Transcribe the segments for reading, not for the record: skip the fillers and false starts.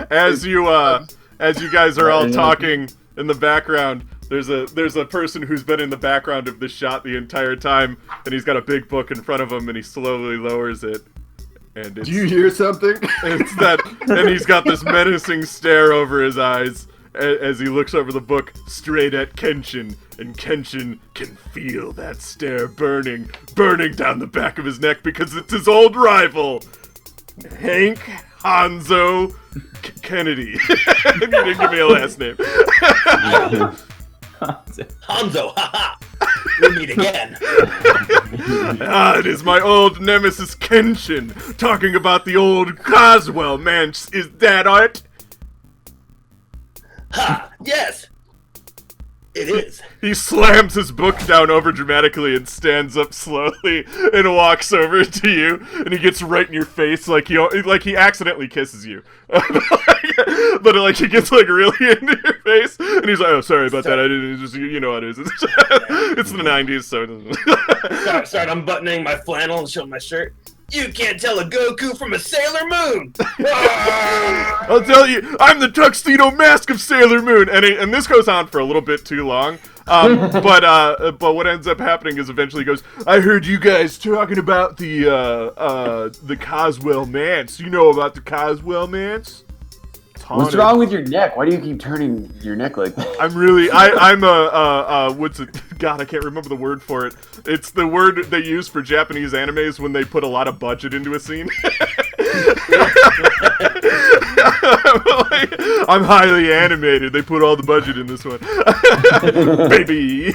As you guys are all talking in the background, there's a person who's been in the background of this shot the entire time, and he's got a big book in front of him, and he slowly lowers it. And it's, do you hear something? It's that, and he's got this menacing stare over his eyes as he looks over the book straight at Kenshin, and Kenshin can feel that stare burning down the back of his neck because it's his old rival, Hank Hanzo Kennedy. You didn't give me a last name. Hanzo, haha! We meet again. It is my old nemesis Kenshin talking about the old Coswell Manse. Is that it? Ha! Yes! It is. He slams his book down over dramatically and stands up slowly and walks over to you, and he gets right in your face like he accidentally kisses you. But like he gets like really into your face, and he's like, "Oh, sorry about that. I didn't just you know what it is. It's the 90s, so." Start unbuttoning my flannel and showing my shirt. You can't tell a Goku from a Sailor Moon! I'll tell you, I'm the Tuxedo Mask of Sailor Moon! And this goes on for a little bit too long. But what ends up happening is eventually he goes, I heard you guys talking about the Coswell Manse. You know about the Coswell Manse? What's wrong with your neck? Why do you keep turning your neck like that? I'm what's it? God, I can't remember the word for it. It's the word they use for Japanese animes when they put a lot of budget into a scene. I'm highly animated. They put all the budget in this one. Baby.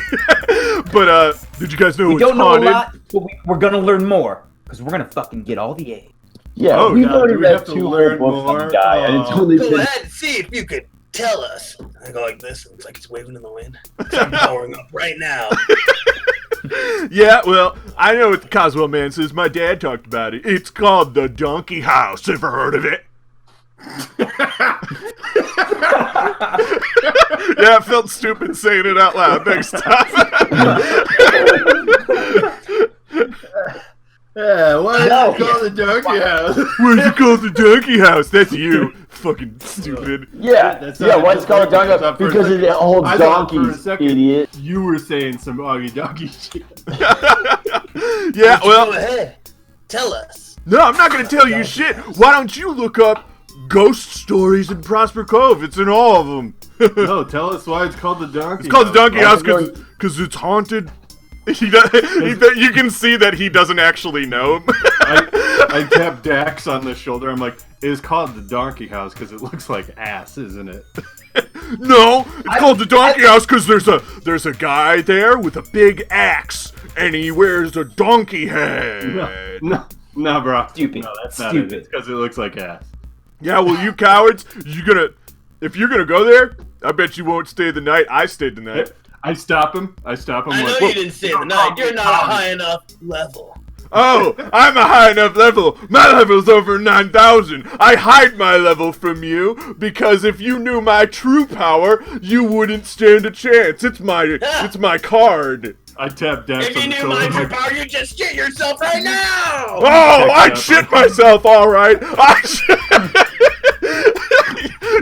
But, did you guys know we it's don't know haunted? a lot, but we're gonna learn more. Because we're gonna fucking get all the A's. Yeah, Oh, we've God, already do we read have to 2 learn whole books on more? the guy, and it's only Go been... ahead and see if you could tell us. I go like this, and it's like it's waving in the wind. I'm powering up right now. Yeah, well, I know what the Coswell Manse is. My dad talked about it. It's called the Donkey House. Ever heard of it? Yeah, it felt stupid saying it out loud. Next time. Yeah, why is it called the Donkey House? Why is it called the Donkey House? That's you. Fucking stupid. Yeah, why it's called a donkey house? Because it holds I thought for a donkeys, second idiot. You were saying some Augie Donkey shit. Yeah, well, Go ahead. Tell us. no, I'm not gonna tell you shit. Why don't you look up Ghost Stories in Prosper Cove? It's in all of them. No, tell us why it's called the Donkey It's called the Donkey House House. because it's haunted. You can see that he doesn't actually know. I tap Dax on the shoulder. I'm like, it's called the Donkey House because it looks like ass, isn't it? No, it's called the Donkey House because there's a guy there with a big axe and he wears a donkey head. No, bro. Stupid. No, that's Stupid. not it. It's because it looks like ass. Yeah, well, you cowards, if you're gonna go there, I bet you won't stay the night. I stayed the night. I stop him. I know like, you didn't say the night. You're not a high enough level. Oh, I'm a high enough level. My level's over 9,000. I hide my level from you because if you knew my true power, you wouldn't stand a chance. It's my card. I tap Dax If on you the knew shoulder. my I'm true like, power, you'd just shit yourself right now! Oh, I'd shit myself, all right.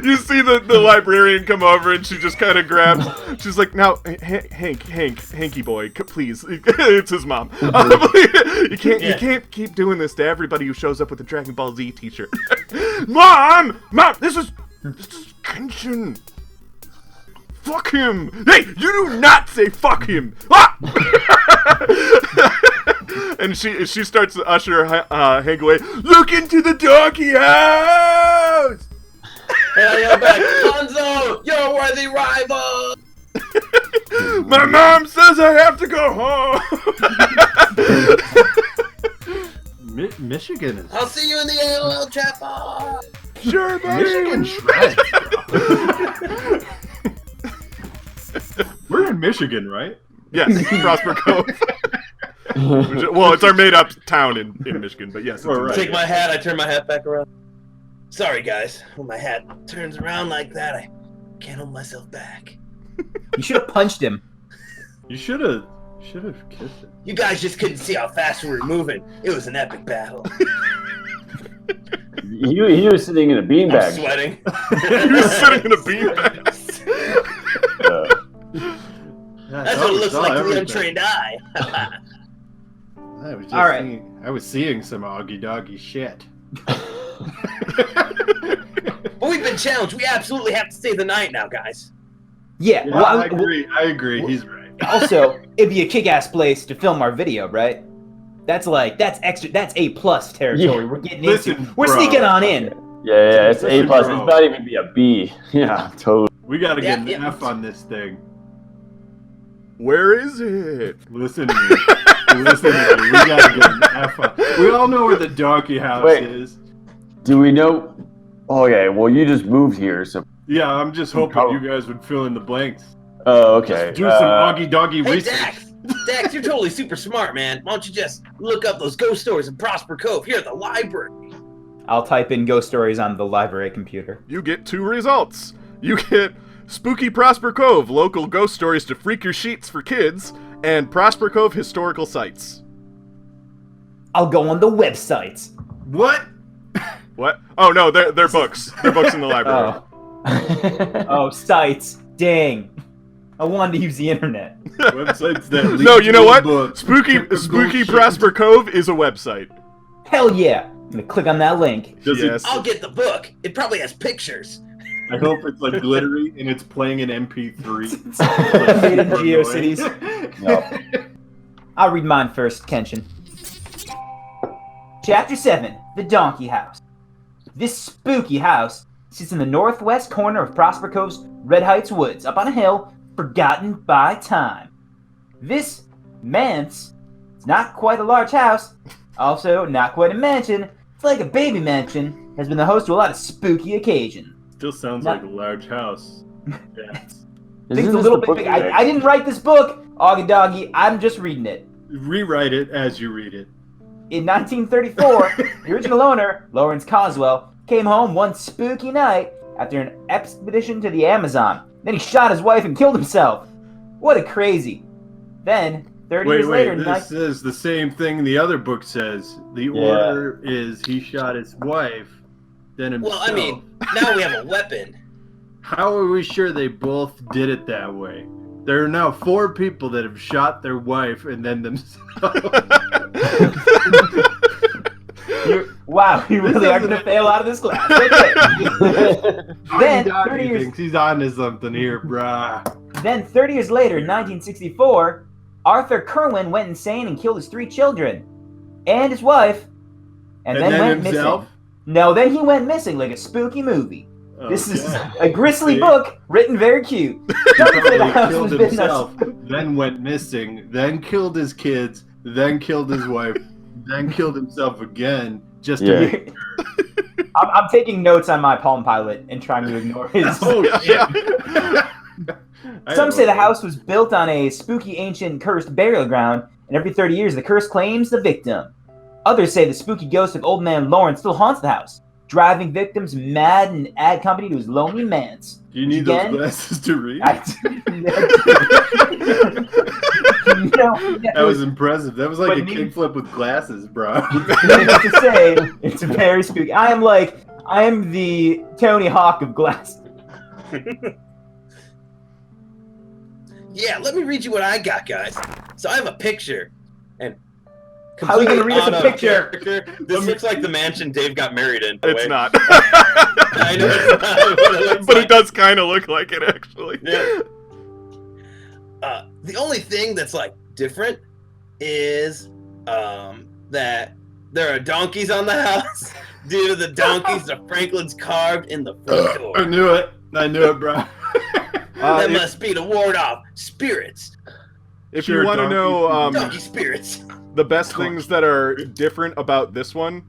You see the librarian come over and she just kind of grabs. She's like, now, Hanky boy, please. It's his mom. You can't keep doing this to everybody who shows up with a Dragon Ball Z t-shirt. Mom, this is Kenshin. Fuck him! Hey, you do not say fuck him! Ah! And she starts to usher Hank away. Look into the donkey house! And I yell back, Hanzo, you're a worthy rival! My mom says I have to go home! Michigan is... I'll see you in the AOL chat box! Sure, buddy! Michigan shreds, bro. We're in Michigan, right? Yes, Prosper Cove. Well, it's our made-up town in Michigan, but yes. It's Right. Take my hat, I turn my hat back around. Sorry, guys. When my hat turns around like that, I can't hold myself back. You should have punched him. You should have kissed him. You guys just couldn't see how fast we were moving. It was an epic battle. He was sitting in a I'm beanbag. sweating. He was sitting in a beanbag. That's what it looks like to the untrained eye. All right. I was seeing some Augie Doggy shit. But we've been challenged. We absolutely have to stay the night now, guys. Yeah. Yeah, Well, I agree. He's right. also, it'd be a kick-ass place to film our video, right? That's extra. That's A+ territory. Yeah. We're getting Listen, into. We're bro. sneaking on in. Yeah, it's A+. Bro. It's not even be a B. Yeah, totally. We gotta get an Yeah. F on this thing. Where is it? Listen to me. Listen to me. We gotta get an F on. We all know where the donkey house Wait. is. Do we know? Oh, okay. Well, you just moved here, so. Yeah, I'm just hoping you guys would fill in the blanks. Oh, okay. Do some Augie Doggy Hey, research. Dax, you're totally super smart, man. Why don't you just look up those ghost stories in Prosper Cove here at the library? I'll type in ghost stories on the library computer. You get 2 results. You get Spooky Prosper Cove, local ghost stories to freak your sheets for kids, and Prosper Cove historical sites. I'll go on the websites. What? What? Oh no, they're books. They're books in the library. Oh, sites. Dang. I wanted to use the internet. Websites that lead No, you know to a what? book. Spooky Prosper Cove is a website. Hell yeah. I'm gonna click on that link. Does it- Yes. I'll get the book. It probably has pictures. I hope it's like glittery and it's playing an MP3. Made in GeoCities. No. I'll read mine first, Kenshin. Chapter 7, The Donkey House. This spooky house sits in the northwest corner of Prosper Cove's Red Heights Woods, up on a hill, forgotten by time. This manse is not quite a large house, also not quite a mansion. It's like a baby mansion, has been the host to a lot of spooky occasions. Still sounds like a large house. Yes. Things a little bit big. I didn't write this book, Augie Doggy. I'm just reading it. Rewrite it as you read it. In 1934, the original owner, Lawrence Coswell, came home one spooky night after an expedition to the Amazon. Then he shot his wife and killed himself. What a crazy. Then, 30 years later... This is the same thing the other book says. The order is he shot his wife, then himself. Well, I mean, now we have a weapon. How are we sure they both did it that way? There are now 4 people that have shot their wife and then themselves. Wow, you really are going to fail out of this class. Okay. Then, 30 years... thinks he's on to something here, brah. Then, 30 years later, in 1964, Arthur Kerwin went insane and killed his 3 children. And his wife. And then went himself? missing. No, then he went missing like a spooky movie. This is Okay. a grisly book, written very cute. Don't say the house Killed was bitten himself, up. then went missing, then killed his kids, then killed his wife, then killed himself again, just to be... I'm taking notes on my Palm Pilot and trying to ignore his. Oh, shit. Some say the house was built on a spooky ancient cursed burial ground, and every 30 years the curse claims the victim. Others say the spooky ghost of Old Man Lawrence still haunts the house, driving victims mad and add company to his lonely manse. Do you need those glasses to read? That was impressive. That was like a kickflip with glasses, bro. To say, it's very spooky. I am the Tony Hawk of glasses. Yeah, let me read you what I got, guys. So I have a picture, and how are you gonna read us a picture? This looks like the mansion Dave got married in. It's not. I know it's not, but it does kind of look like it, actually. Yeah. The only thing that's like different is that there are donkeys on the house. Due to the donkeys, the Franklin's carved in the front door. I knew it, bro. That must be to ward off spirits. If you want to know donkey spirits, the best things that are different about this one,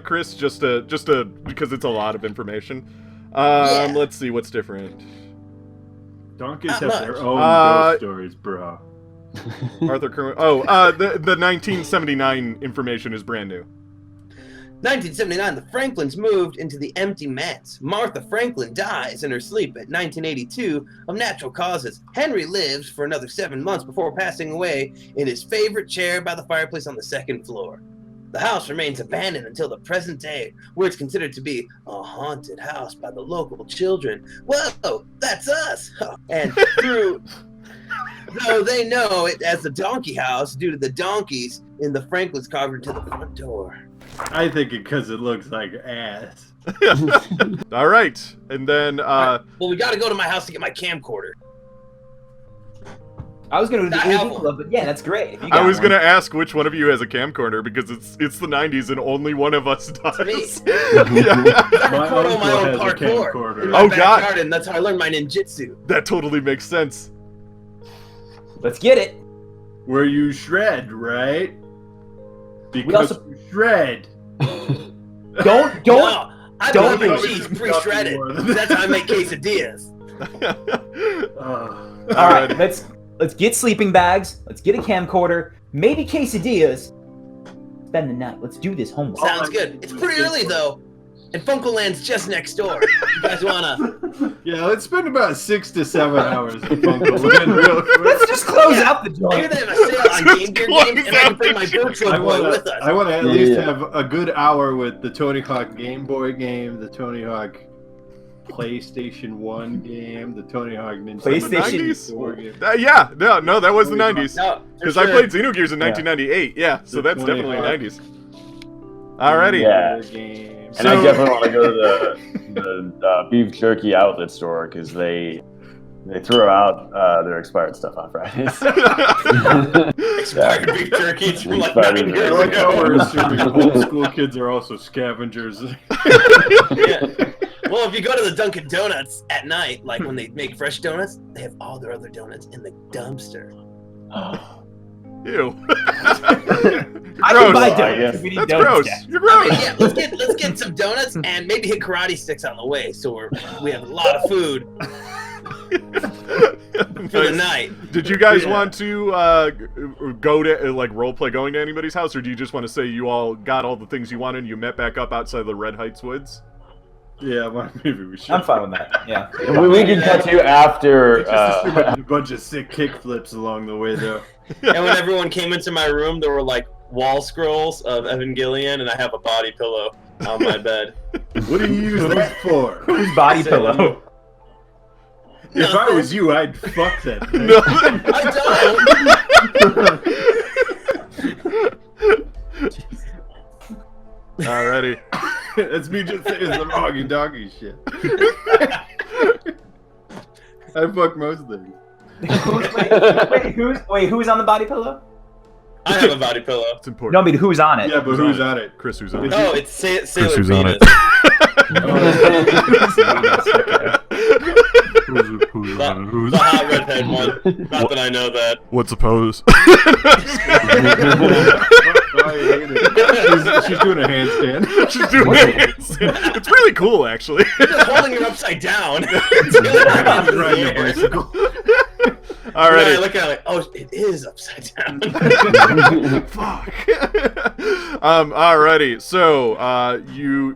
Chris, just because it's a lot of information. Let's see what's different. Donkeys have their own ghost stories, bro. Arthur Kerwin. Oh, the 1979 information is brand new. 1979, the Franklins moved into the empty manse. Martha Franklin dies in her sleep at 1982 of natural causes. Henry lives for another 7 months before passing away in his favorite chair by the fireplace on the 2nd floor. The house remains abandoned until the present day, where it's considered to be a haunted house by the local children. Whoa, that's us! And though they know it as the donkey house due to the donkeys in the Franklins carved into the front door. I think because it looks like ass. All right, and then Well, we got to go to my house to get my camcorder. I was going to do That the helpful. Club, but yeah, that's great. If you I got was one. gonna ask which one of you has a camcorder because it's the 90s and only one of us does. me. Yeah. I My record on my uncle own has a parkour camcorder. in my Oh, God. backyard, and that's how I learned my ninjutsu. That totally makes sense. Let's get it. Where you shred, right? Because also- you shred. Don't No, I don't buy my do cheese it. pre-shredded. That's how I make quesadillas. All right, let's get sleeping bags. Let's get a camcorder. Maybe quesadillas. Spend the night. Let's do this homework. Sounds good. It's pretty early though, and Funkoland's just next door. You guys wanna? Yeah, let's spend about 6 to 7 hours at Funkoland real quick. Let's just close Yeah. out the Maybe joint. they have a sale on Game Gear games, and I can bring my virtual I boy want with us. to at least Yeah. have a good hour with the Tony Hawk Game Boy game, the Tony Hawk PlayStation 1 game, the Tony Hawk Ninja PlayStation 64 game. Yeah, no, that was the 90s. No, for Because sure. I played Xenogears in 1998. Yeah, so The that's 20 definitely Hawk. 90s. Alrighty. Yeah. Game. And I definitely want to go to the beef jerky outlet store because they throw out their expired stuff on Fridays. Expired beef jerky. It's from like Expired 9 beef I years like how ago. we're assuming old school kids are also scavengers. Yeah. Well, if you go to the Dunkin' Donuts at night, like when they make fresh donuts, they have all their other donuts in the dumpster. Ew. I Gross. can buy I donuts guess. if we need That's donuts. gross. Jack. You're I mean, gross. yeah, let's get some donuts and maybe hit karate sticks on the way, so we have a lot of food for the night. Did you guys Yeah. want to go to like role play going to anybody's house, or do you just want to say you all got all the things you wanted and you met back up outside the Red Heights woods? Yeah, well, maybe we should. I'm fine with that. Yeah. we can cut you after. Just assume a bunch of sick kick flips along the way, though. And when everyone came into my room, there were like wall scrolls of Evangelion, and I have a body pillow on my bed. What do you use that for? Whose body pillow? If I was you, I'd fuck that thing. No. I don't. Alrighty. That's me just saying some hoggy doggy shit. I fuck most things. Who's on the body pillow? I have a body pillow. It's important. No, I mean who's on it? Yeah, but who's on it? Chris, who's on it? Oh, it's Sailor who's on Venus. The hot redhead one. Not that I know that. What's a pose? I hate it. She's doing a handstand. She's doing it. It's really cool, actually. You're just holding her upside down. She's riding a bicycle. And I Alrighty. look at it like, oh, it is upside down. Fuck. Alrighty. So, you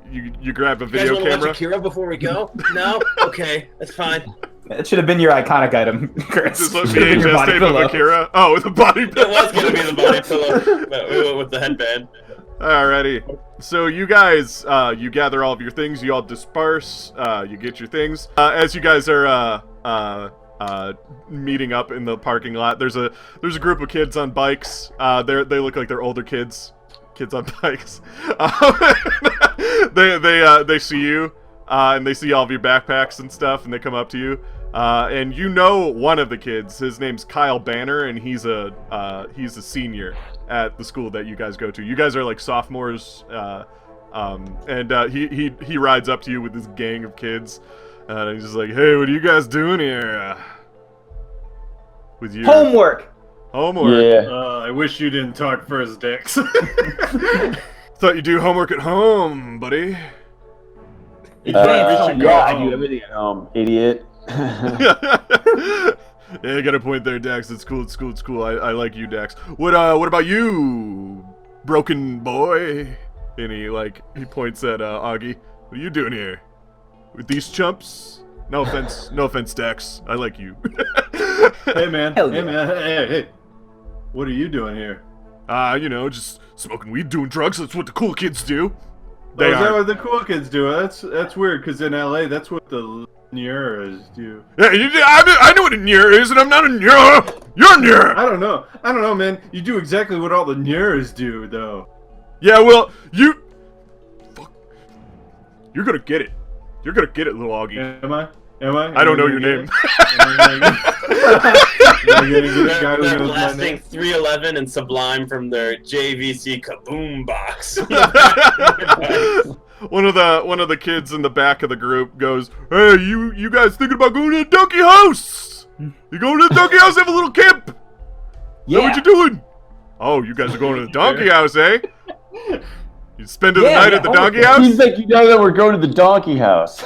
grab a You guys video want to camera. watch Akira before we go? No? Okay, that's fine. That should have been your iconic item, Chris. Just a Should have been your VHS body tape of pillow. Akira. Oh, with a body It pillow. was going to be the body pillow, but we went with the headband. Alrighty. So you guys, you gather all of your things. You all disperse. You get your things. As you guys are meeting up in the parking lot, there's a group of kids on bikes. They look like they're older kids on bikes. They see you, and they see all of your backpacks and stuff, and they come up to you. And you know one of the kids. His name's Kyle Banner, and he's a senior at the school that you guys go to. You guys are like sophomores, and he rides up to you with this gang of kids, and he's just like, "Hey, what are you guys doing here? With your Homework. homework? Yeah. I wish you didn't talk first, Dex. Thought you do homework at home, buddy." Yeah, I do everything at home, idiot. Yeah, you got a point there, Dax. It's cool. It's cool. It's cool. I like you, Dax. What about you, broken boy? And he points at Augie. What are you doing here with these chumps? No offense, Dax. I like you. Hey man, Hell hey yeah. man, hey. What are you doing here? You know, just smoking weed, doing drugs. That's what the cool kids do. Is that what the cool kids do? That's weird, because in LA, that's what the Nyers do. Yeah, I know what a Nyer is, and I'm not a Nyer. You're a Nyer. I don't know, man. You do exactly what all the Nyers do, though. Yeah, well, fuck. You're gonna get it. You're gonna get it, little Augie. Am I? I don't know your name. They're blasting 311 and Sublime from their JVC Kaboom box. One of the kids in the back of the group goes, "Hey, you guys thinking about going to the donkey house? You going to the donkey house? Have a little camp? Yeah. What you doing? Oh, you guys are going to the donkey house, eh? You spending the night at the donkey house? Seems like you know that we're going to the donkey house.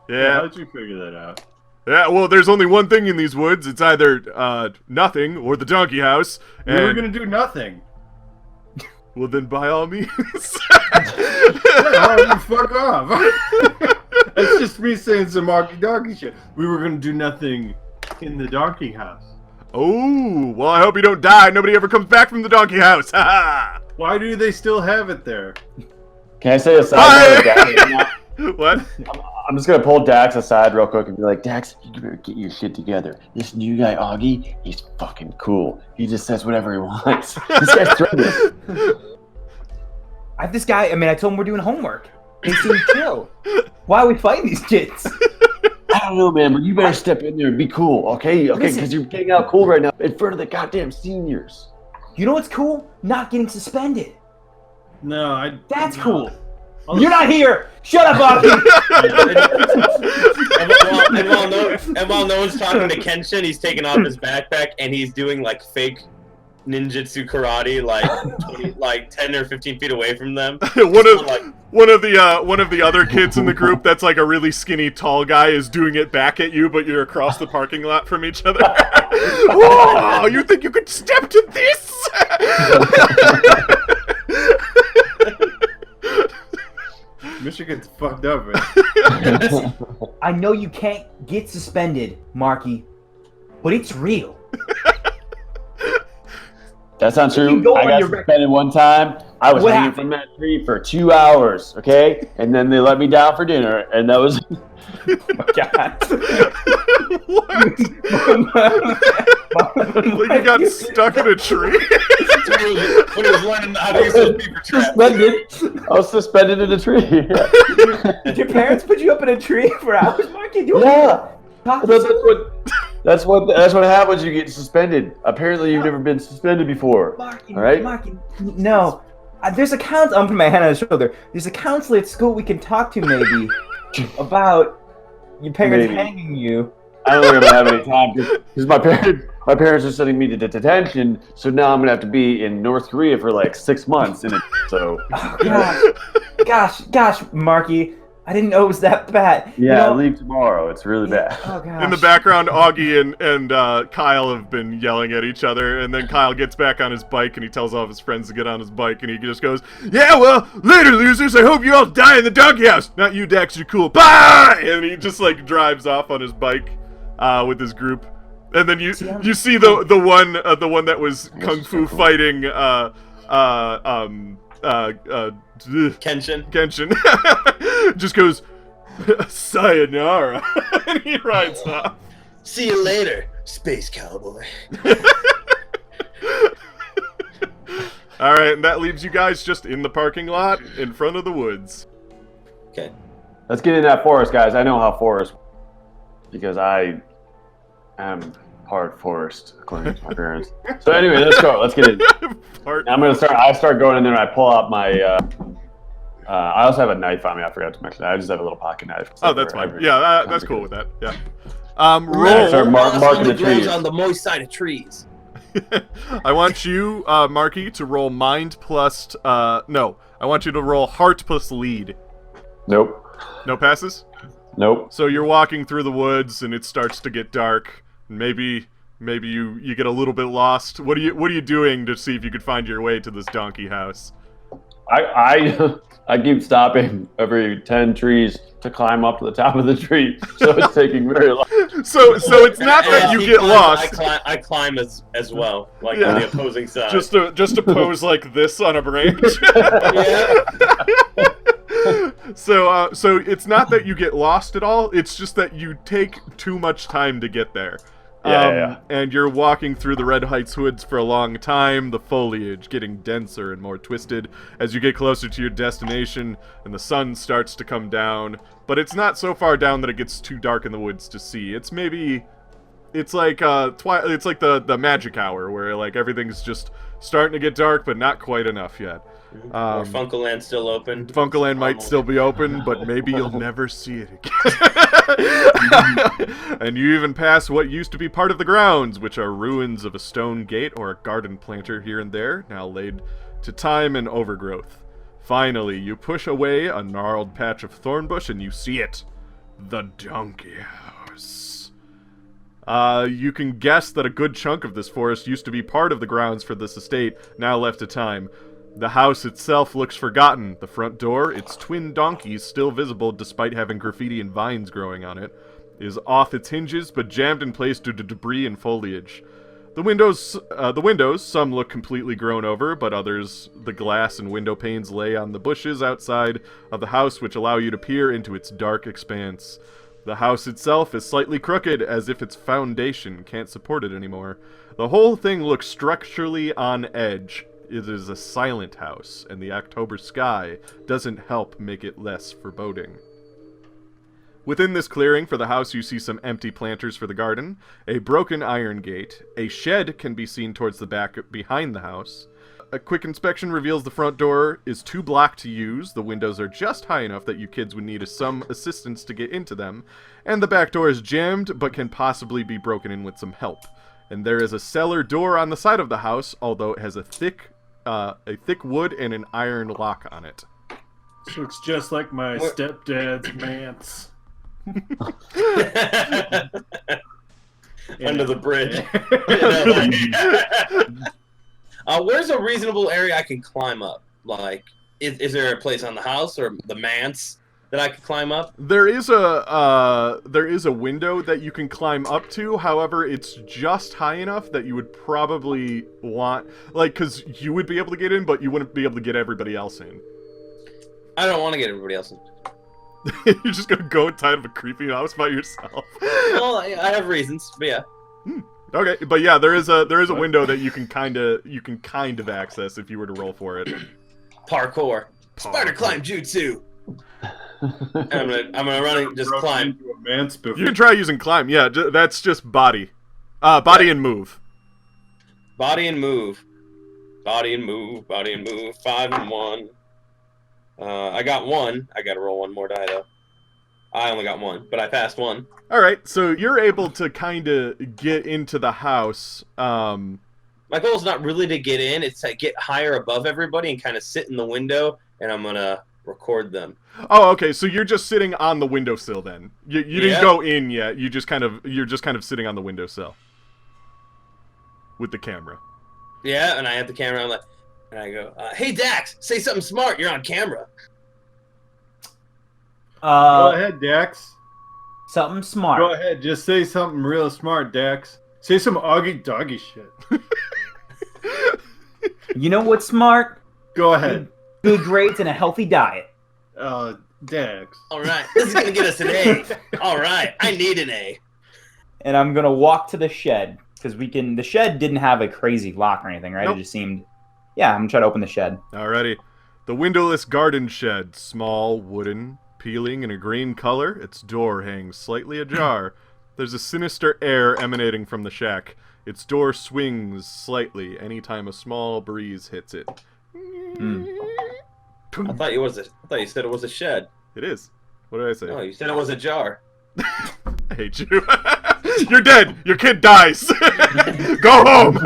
Yeah. How'd you figure that out? Yeah, well, there's only one thing in these woods. It's either nothing or the donkey house. We were gonna do nothing. Well, then by all means. Fuck off. That's just me saying some donkey shit. We were gonna do nothing in the donkey house. Oh, well, I hope you don't die. Nobody ever comes back from the donkey house. Ha Why do they still have it there? Can I say a side ha! What? I'm just gonna pull Dax aside real quick and be like, Dax, you better get your shit together. This new guy, Augie, he's fucking cool. He just says whatever he wants. This guy's threatening. I have this guy. I mean, I told him we're doing homework. They seem chill. Why are we fighting these kids? I don't know, man, but you better step in there and be cool, okay? Okay, because you're getting out cool right now in front of the goddamn seniors. You know what's cool? Not getting suspended. No, That's cool. You're not here. Shut up, Augie. and while no one's talking to Kenshin, he's taking off his backpack and he's doing like fake ninjutsu karate, like 10 or 15 feet away from them. One of the other kids in the group that's like a really skinny tall guy is doing it back at you, but you're across the parking lot from each other. Whoa! You think you could step to this? Michigan's fucked up, man. I know you can't get suspended, Marky, but it's real. That's not true. go I on got your suspended one time. I was hanging from that tree for 2 hours, okay? And then they let me down for dinner, and that was... Oh my God. Like you got stuck in a tree? When he was learning how to use those paper traps. Suspended. I was suspended in a tree. Did your parents put you up in a tree for hours, Marky? Yeah. That's what happens. You get suspended. Apparently, you've never been suspended before. Marky, all right? Marky, no. There's a counselor. I'm putting my hand on his shoulder. There's a counselor at school we can talk to, maybe, about your parents hanging you. I don't think I'm gonna have any time because my parents are sending me to detention. So now I'm gonna have to be in North Korea for like 6 months. So. Oh, gosh, Marky. I didn't know it was that bad. Yeah, I leave tomorrow. It's really bad. Oh, gosh. In the background, Augie and Kyle have been yelling at each other, and then Kyle gets back on his bike, and he tells all of his friends to get on his bike, and he just goes, "Yeah, well, later, losers. I hope you all die in the donkey house. Not you, Dax. You're cool. Bye!" And he just, like, drives off on his bike with his group. And then you see the one that was kung fu fighting Kenshin just goes, "Sayonara," and he rides off. See you later, space cowboy. All right, and that leaves you guys just in the parking lot in front of the woods. Okay. Let's get in that forest, guys. I know how forest, because I am part forest, according to my parents. So anyway, let's go. Let's get in. I start going in there, and I pull out my. I also have a knife on me. I forgot to mention that. I just have a little pocket knife. Oh, that's fine. Yeah, that's cool with that. Yeah. Roll. Start marking the trees on the moist side of trees. I want you, Marky, to roll mind plus. No, I want you to roll heart plus lead. Nope. No passes? Nope. So you're walking through the woods, and it starts to get dark. Maybe you get a little bit lost. What are you doing to see if you could find your way to this donkey house? I keep stopping every 10 trees to climb up to the top of the tree, so it's taking very long. So it's not that you get lost. I climb as well, like on the opposing side. Just to pose like this on a branch. So it's not that you get lost at all. It's just that you take too much time to get there. And you're walking through the Red Heights woods for a long time, the foliage getting denser and more twisted as you get closer to your destination, and the sun starts to come down. But it's not so far down that it gets too dark in the woods to see. It's like the magic hour, where like everything's just starting to get dark, but not quite enough yet. Or Funkoland's still open. Funkoland might still be open, but maybe you'll never see it again. And you even pass what used to be part of the grounds, which are ruins of a stone gate or a garden planter here and there, now laid to time and overgrowth. Finally, you push away a gnarled patch of thornbush and you see it. The donkey house. You can guess that a good chunk of this forest used to be part of the grounds for this estate, now left to time. The house itself looks forgotten. The front door, its twin donkeys still visible despite having graffiti and vines growing on it, is off its hinges but jammed in place due to debris and foliage. The windows, some look completely grown over, but others, the glass and window panes lay on the bushes outside of the house which allow you to peer into its dark expanse. The house itself is slightly crooked, as if its foundation can't support it anymore. The whole thing looks structurally on edge. It is a silent house, and the October sky doesn't help make it less foreboding. Within this clearing for the house, you see some empty planters for the garden, a broken iron gate, a shed can be seen towards the back behind the house. A quick inspection reveals the front door is too black to use, the windows are just high enough that you kids would need some assistance to get into them, and the back door is jammed but can possibly be broken in with some help. And there is a cellar door on the side of the house, although it has a thick wood and an iron lock on it. This looks just like my stepdad's manse. Under the bridge. Where's a reasonable area I can climb up? Like, is there a place on the house or the manse that I could climb up? There is a window that you can climb up to. However, it's just high enough that you would probably want, like, because you would be able to get in, but you wouldn't be able to get everybody else in. I don't want to get everybody else in. You're just gonna go inside of a creepy house by yourself. Well, I have reasons, but yeah. Okay, but yeah, there is a window that you can kind of access if you were to roll for it. Parkour. Spider climb jutsu. I'm gonna run and just climb. You can try using climb. Yeah, that's just body. Body and move. Body and move. Body and move. Body and move. 5 and 1. I got 1. I gotta roll 1 more die though. I only got 1, but I passed 1. All right, so you're able to kind of get into the house. My goal is not really to get in; it's to get higher above everybody and kind of sit in the window, and I'm gonna record them. Oh, okay. So you're just sitting on the windowsill then. You didn't go in yet. You're just kind of sitting on the windowsill with the camera. Yeah, and I have the camera on. And I go, "Hey Dax, say something smart. You're on camera." Go ahead, Dax. Something smart. Go ahead, just say something real smart, Dax. Say some Augie Doggy shit. You know what's smart? Go ahead. Good grades and a healthy diet. Dax. All right, this is gonna get us an A. All right, I need an A. And I'm gonna walk to the shed because the shed didn't have a crazy lock or anything, right? Nope. It just seemed. Yeah, I'm gonna try to open the shed. Alrighty. The windowless garden shed, small, wooden, peeling in a green color, its door hangs slightly ajar. There's a sinister air emanating from the shack. Its door swings slightly anytime a small breeze hits it. I thought you said it was a shed. It is. What did I say? Oh, you said it was a jar. I hate you. You're dead. Your kid dies. Go home.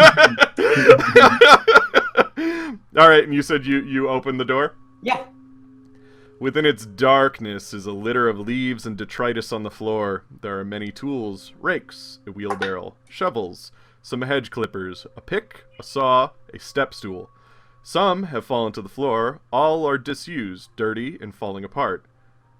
All right, and you said you opened the door? Yeah. Within its darkness is a litter of leaves and detritus on the floor. There are many tools, rakes, a wheelbarrow, shovels, some hedge clippers, a pick, a saw, a step stool. Some have fallen to the floor. All are disused, dirty, and falling apart.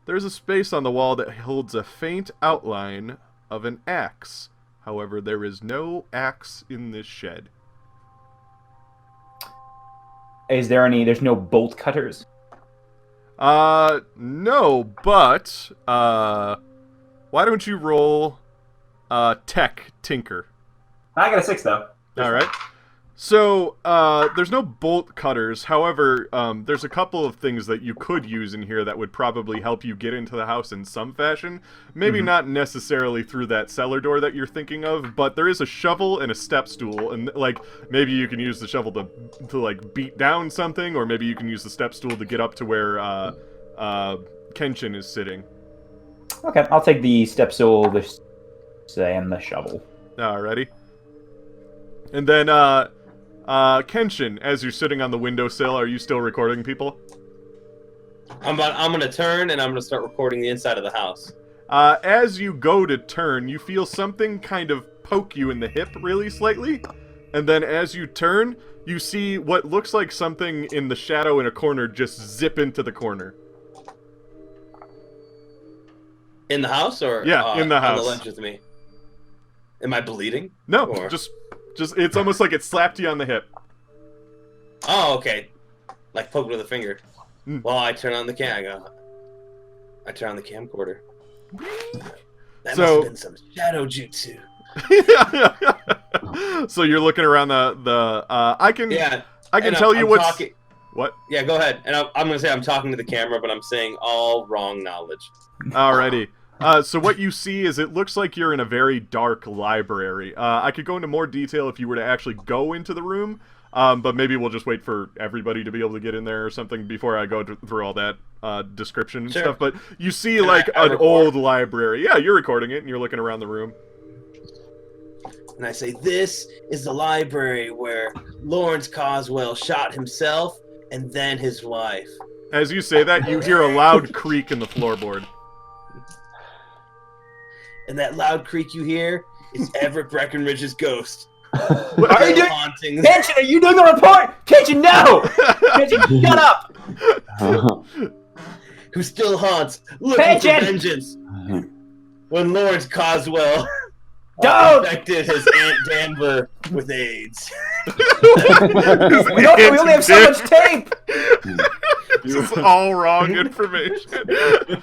There's a space on the wall that holds a faint outline of an axe. However, there is no axe in this shed. Is there any? There's no bolt cutters. No, but why don't you roll Tech Tinker? I got a 6 though. All right. So, there's no bolt cutters. However, there's a couple of things that you could use in here that would probably help you get into the house in some fashion. Maybe not necessarily through that cellar door that you're thinking of, but there is a shovel and a step stool, and, like, maybe you can use the shovel to like, beat down something, or maybe you can use the step stool to get up to where, Kenshin is sitting. Okay, I'll take the step stool, and the shovel. Alrighty. And then, Kenshin, as you're sitting on the windowsill, are you still recording people? I'm gonna turn and I'm gonna start recording the inside of the house. As you go to turn, you feel something kind of poke you in the hip really slightly. And then as you turn, you see what looks like something in the shadow in a corner just zip into the corner. In the house or yeah, in the house. On the ledge with me. Am I bleeding? No, or... just it's almost like it slapped you on the hip. Oh, okay. Like poked with a finger. Mm. Well, I turn on the I turn on the camcorder. That must So- have been some shadow jutsu. So you're looking around the I can and tell you I'm what's talking... what. Yeah, go ahead. And I'm gonna say I'm talking to the camera, but I'm saying all wrong knowledge. Alrighty. So what you see is it looks like you're in a very dark library. I could go into more detail if you were to actually go into the room, but maybe we'll just wait for everybody to be able to get in there or something before I go through all that description and Sure. stuff. But you see like an old library. Yeah, you're recording it and you're looking around the room. And I say, this is the library where Lawrence Coswell shot himself and then his wife. As you say that, you hear a loud creak in the floorboard. And that loud creak you hear is Everett Breckenridge's ghost. Are you doing? Haunting. Kenshin, are you doing a report? Kenshin, no! Kenshin, shut up! Who still haunts, looking for Kenshin! vengeance. When Lawrence Coswell Don't! infected his Aunt Danver with AIDS. We only have so much tape! This is all wrong information.